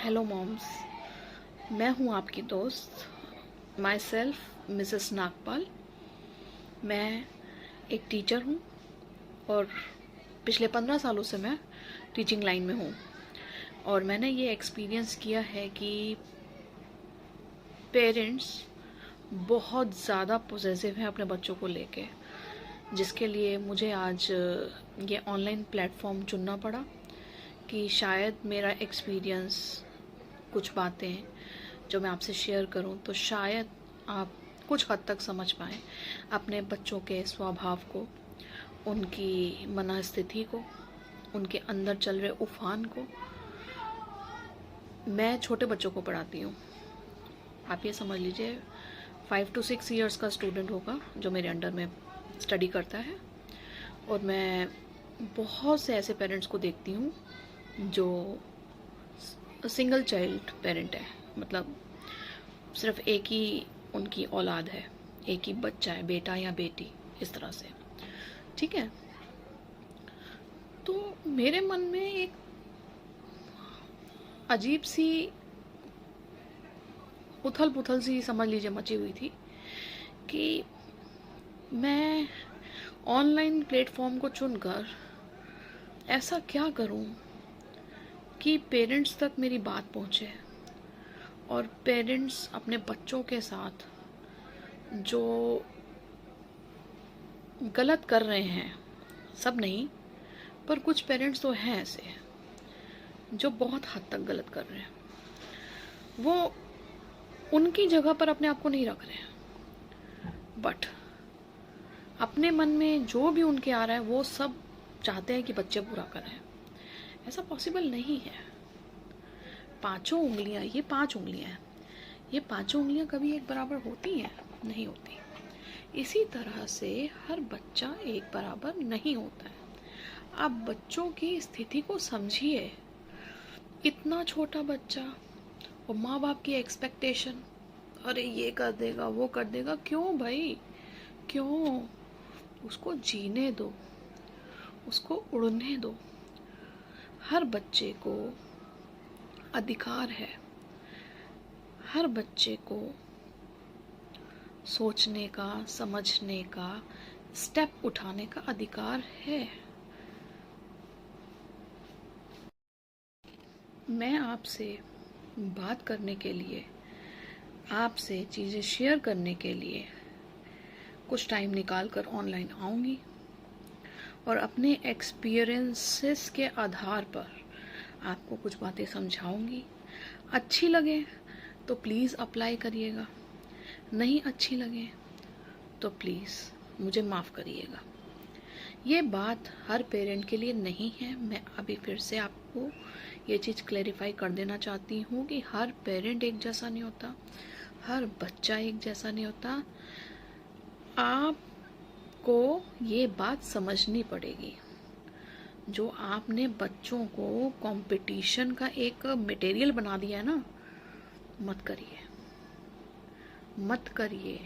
Hello moms, मैं हूँ आपकी दोस्त माई सेल्फ मिसेस नागपाल। मैं एक टीचर हूँ और पिछले 15 सालों से मैं टीचिंग लाइन में हूँ। और मैंने ये एक्सपीरियंस किया है कि पेरेंट्स बहुत ज़्यादा पॉसेसिव हैं अपने बच्चों को लेके, जिसके लिए मुझे आज ये ऑनलाइन प्लेटफॉर्म चुनना पड़ा कि शायद मेरा एक्सपीरियंस, कुछ बातें जो मैं आपसे शेयर करूं तो शायद आप कुछ हद तक समझ पाएँ अपने बच्चों के स्वभाव को, उनकी मनस्थिति को, उनके अंदर चल रहे उफान को। मैं छोटे बच्चों को पढ़ाती हूँ। आप ये समझ लीजिए 5 to 6 ईयर्स का स्टूडेंट होगा जो मेरे अंडर में स्टडी करता है। और मैं बहुत से ऐसे पेरेंट्स को देखती हूँ जो सिंगल चाइल्ड पेरेंट है, मतलब सिर्फ एक ही उनकी औलाद है, एक ही बच्चा है, बेटा या बेटी, इस तरह से। ठीक है, तो मेरे मन में एक अजीब सी उथल पुथल सी समझ लीजिए मची हुई थी कि मैं ऑनलाइन प्लेटफॉर्म को चुनकर ऐसा क्या करूं कि पेरेंट्स तक मेरी बात पहुंचे और पेरेंट्स अपने बच्चों के साथ जो गलत कर रहे हैं, सब नहीं पर कुछ पेरेंट्स तो हैं ऐसे जो बहुत हद तक गलत कर रहे हैं, वो उनकी जगह पर अपने आप को नहीं रख रहे हैं, बट अपने मन में जो भी उनके आ रहा है वो सब चाहते हैं कि बच्चे पूरा करें। ऐसा पॉसिबल नहीं है। पांचों उंगलियां, ये 5 उंगलियां हैं, ये पांचों उंगलियां कभी एक बराबर होती हैं? नहीं होती। इसी तरह से हर बच्चा एक बराबर नहीं होता है। आप बच्चों की स्थिति को समझिए। इतना छोटा बच्चा और माँ बाप की एक्सपेक्टेशन, अरे ये कर देगा, वो कर देगा। क्यों भाई, क्यों? उसको जीने दो, उसको उड़ने दो। हर बच्चे को अधिकार है, हर बच्चे को सोचने का, समझने का, स्टेप उठाने का अधिकार है। मैं आपसे बात करने के लिए, आपसे चीज़ें शेयर करने के लिए कुछ टाइम निकाल कर ऑनलाइन आऊँगी और अपने एक्सपीरियंसेस के आधार पर आपको कुछ बातें समझाऊंगी। अच्छी लगे तो प्लीज़ अप्लाई करिएगा, नहीं अच्छी लगे तो प्लीज़ मुझे माफ़ करिएगा। ये बात हर पेरेंट के लिए नहीं है। मैं अभी फिर से आपको ये चीज़ क्लैरिफाई कर देना चाहती हूँ कि हर पेरेंट एक जैसा नहीं होता, हर बच्चा एक जैसा नहीं होता। आपको ये बात समझनी पड़ेगी। जो आपने बच्चों को कंपटीशन का एक मटेरियल बना दिया है ना, मत करिए, मत करिए।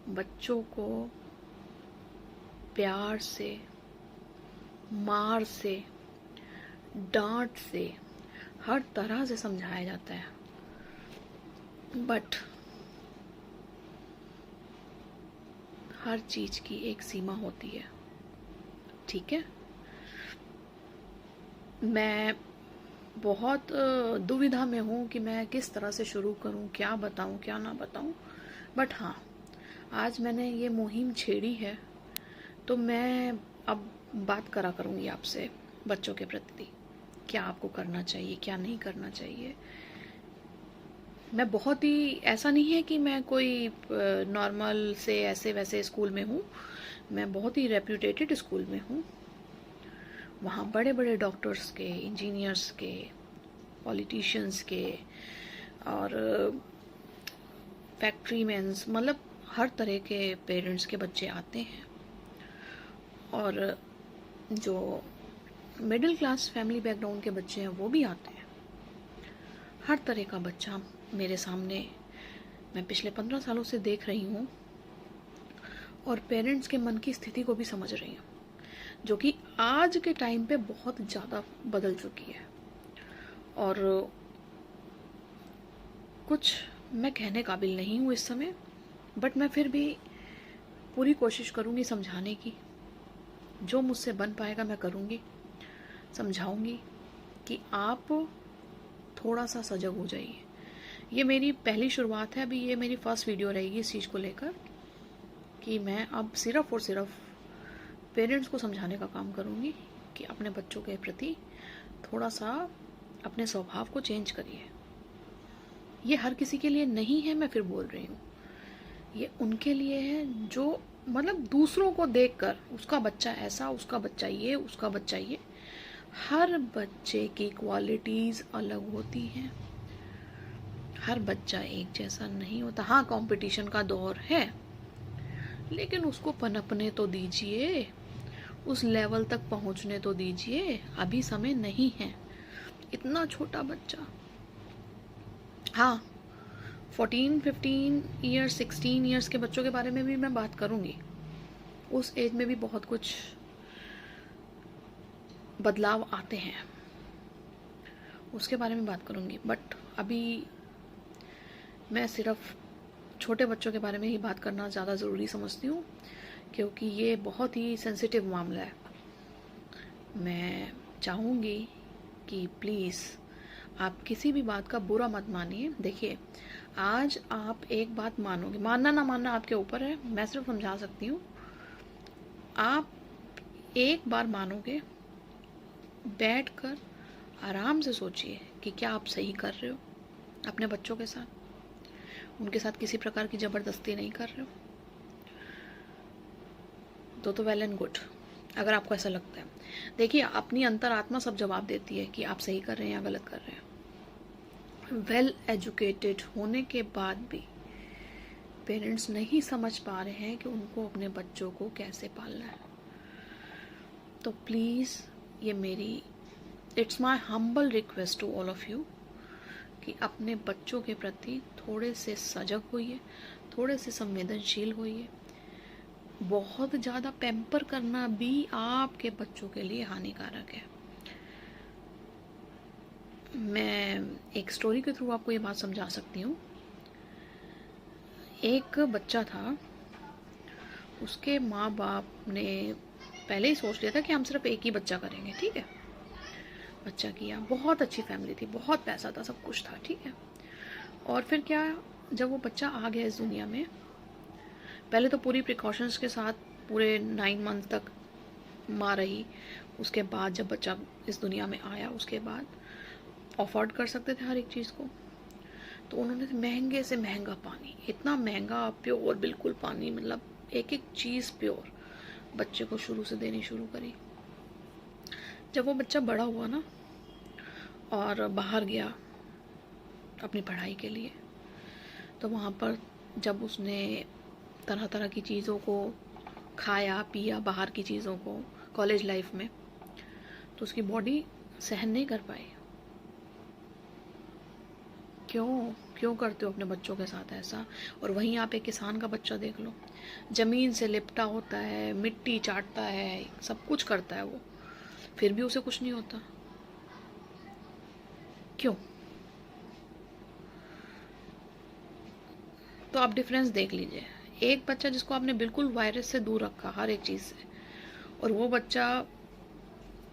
बच्चों को प्यार से, मार से, डांट से, हर तरह से समझाया जाता है, बट हर चीज की एक सीमा होती है। ठीक है, मैं बहुत दुविधा में हूँ कि मैं किस तरह से शुरू करूँ, क्या बताऊँ क्या ना बताऊँ। बट हाँ, आज मैंने ये मुहिम छेड़ी है तो मैं अब बात करा करूँगी आपसे बच्चों के प्रति, क्या आपको करना चाहिए, क्या नहीं करना चाहिए। मैं बहुत ही, ऐसा नहीं है कि मैं कोई नॉर्मल से ऐसे वैसे स्कूल में हूँ। मैं बहुत ही रेप्यूटेटेड स्कूल में हूँ। वहाँ बड़े बड़े डॉक्टर्स के, इंजीनियर्स के, पॉलिटिशियंस के और फैक्ट्री मैन्स, मतलब हर तरह के पेरेंट्स के बच्चे आते हैं। और जो मिडिल क्लास फैमिली बैकग्राउंड के बच्चे हैं वो भी आते हैं। हर तरह का बच्चा मेरे सामने मैं पिछले 15 सालों से देख रही हूँ और पेरेंट्स के मन की स्थिति को भी समझ रही हूँ, जो कि आज के टाइम पे बहुत ज़्यादा बदल चुकी है। और कुछ मैं कहने काबिल नहीं हूँ इस समय, बट मैं फिर भी पूरी कोशिश करूँगी समझाने की। जो मुझसे बन पाएगा मैं करूँगी, समझाऊँगी कि आप थोड़ा सा सजग हो जाइए। ये मेरी पहली शुरुआत है, अभी ये मेरी फर्स्ट वीडियो रहेगी इस चीज़ को लेकर कि मैं अब सिर्फ़ और सिर्फ पेरेंट्स को समझाने का काम करूँगी कि अपने बच्चों के प्रति थोड़ा सा अपने स्वभाव को चेंज करिए। ये हर किसी के लिए नहीं है, मैं फिर बोल रही हूँ, ये उनके लिए है जो मतलब दूसरों को देखकर उसका बच्चा ऐसा, उसका बच्चा ये, उसका बच्चा ये। हर बच्चे की क्वालिटीज़ अलग होती हैं, हर बच्चा एक जैसा नहीं होता। हाँ, कंपटीशन का दौर है, लेकिन उसको पनपने तो दीजिए, उस लेवल तक पहुंचने तो दीजिए। अभी समय नहीं है, इतना छोटा बच्चा। हाँ, 14, 15 ईयर्स, 16 ईयर्स के बच्चों के बारे में भी मैं बात करूँगी। उस एज में भी बहुत कुछ बदलाव आते हैं, उसके बारे में बात करूँगी। बट अभी मैं सिर्फ छोटे बच्चों के बारे में ही बात करना ज़्यादा ज़रूरी समझती हूँ, क्योंकि ये बहुत ही सेंसिटिव मामला है। मैं चाहूँगी कि प्लीज़ आप किसी भी बात का बुरा मत मानिए। देखिए, आज आप एक बात मानोगे, मानना ना मानना आपके ऊपर है, मैं सिर्फ समझा सकती हूँ। आप एक बार मानोगे, बैठकर आराम से सोचिए कि क्या आप सही कर रहे हो अपने बच्चों के साथ, उनके साथ किसी प्रकार की ज़बरदस्ती नहीं कर रहे हो, तो वेल एंड गुड, अगर आपको ऐसा लगता है। देखिए, अपनी अंतरात्मा सब जवाब देती है कि आप सही कर रहे हैं या गलत कर रहे हैं। वेल एजुकेटेड होने के बाद भी पेरेंट्स नहीं समझ पा रहे हैं कि उनको अपने बच्चों को कैसे पालना है। तो प्लीज़, ये मेरी it's my humble request to all of you कि अपने बच्चों के प्रति थोड़े से सजग होइए, थोड़े से संवेदनशील होइए। बहुत ज़्यादा पैम्पर करना भी आपके बच्चों के लिए हानिकारक है। मैं एक स्टोरी के थ्रू आपको ये बात समझा सकती हूँ। एक बच्चा था, उसके माँ बाप ने पहले ही सोच लिया था कि हम सिर्फ एक ही बच्चा करेंगे, ठीक है। बच्चा किया, बहुत अच्छी फैमिली थी, बहुत पैसा था, सब कुछ था, ठीक है। और फिर क्या, जब वो बच्चा आ गया इस दुनिया में, पहले तो पूरी प्रिकॉशंस के साथ पूरे 9 मंथ तक माँ रही। उसके बाद जब बच्चा इस दुनिया में आया, उसके बाद अफोर्ड कर सकते थे हर एक चीज़ को, तो उन्होंने महंगे से महंगा पानी, इतना महंगा प्योर बिल्कुल पानी, मतलब एक एक चीज़ प्योर, बच्चे को शुरू से देनी शुरू करी। जब वो बच्चा बड़ा हुआ ना और बाहर गया अपनी पढ़ाई के लिए, तो वहाँ पर जब उसने तरह तरह की चीज़ों को खाया पिया, बाहर की चीज़ों को, कॉलेज लाइफ में, तो उसकी बॉडी सहन नहीं कर पाई। क्यों करते हो अपने बच्चों के साथ ऐसा? और वहीं आप एक किसान का बच्चा देख लो, ज़मीन से लिपटा होता है, मिट्टी चाटता है, सब कुछ करता है वो, फिर भी उसे कुछ नहीं होता। क्यों? तो आप डिफरेंस देख लीजिए। एक बच्चा जिसको आपने बिल्कुल वायरस से दूर रखा हर एक चीज़ से, और वो बच्चा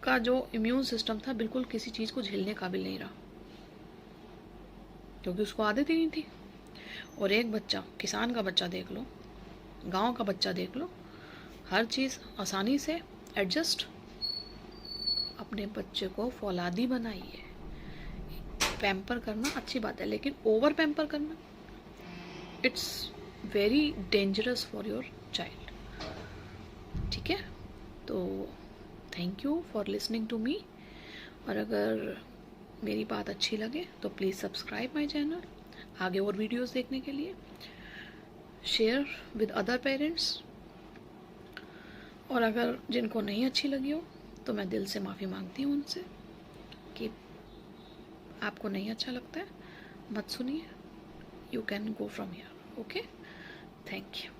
का जो इम्यून सिस्टम था बिल्कुल किसी चीज़ को झेलने काबिल नहीं रहा, क्योंकि उसको आदत ही नहीं थी। और एक बच्चा, किसान का बच्चा देख लो, गांव का बच्चा देख लो, हर चीज़ आसानी से एडजस्ट। अपने बच्चे को फौलादी बनाइए। पैम्पर करना अच्छी बात है, लेकिन ओवर पैम्पर करना, it's very dangerous for your child, ठीक है। तो thank you for listening to me, और अगर मेरी बात अच्छी लगे तो प्लीज़ सब्सक्राइब माई चैनल, आगे और वीडियोस देखने के लिए, शेयर विद अदर पेरेंट्स। और अगर जिनको नहीं अच्छी लगी हो तो मैं दिल से माफ़ी मांगती हूँ उनसे कि आपको नहीं अच्छा लगता है, मत सुनिए, you can go from here, okay. Thank you.